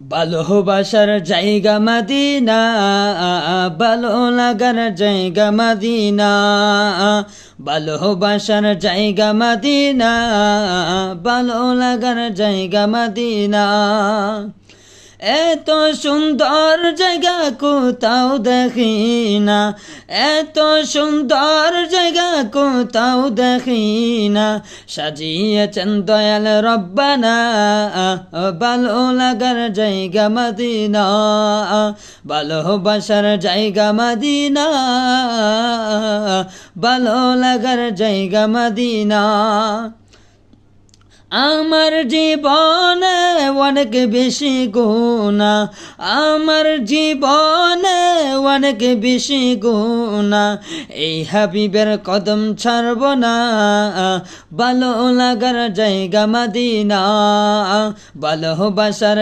ভালোবাসার জায়গা মদিনা, ভালো লাগার জায়গা মদিনা, ভালোবাসার জায়গা মদিনা, ভালো লাগার জায়গা মদিনা। এত সুন্দর জায়গা কোথাও দেখি না, এত সুন্দর জায়গা কোথাও দেখি না, সাজিয়েছেন দয়াল রব্বানা, ভালো লাগার জায়গা মদিনা, ভালোবাসার জায়গা মদিনা, ভালো লাগার জায়গা মদিনা। আমার জীবনে অনেক বেশি গুনাহ, আমার জীবনে অনেক বেশি গুনাহ, এই হাবিবের কদম ছাড়ব না, ভালো লাগার জায়গা মদিনা, ভালোবাসার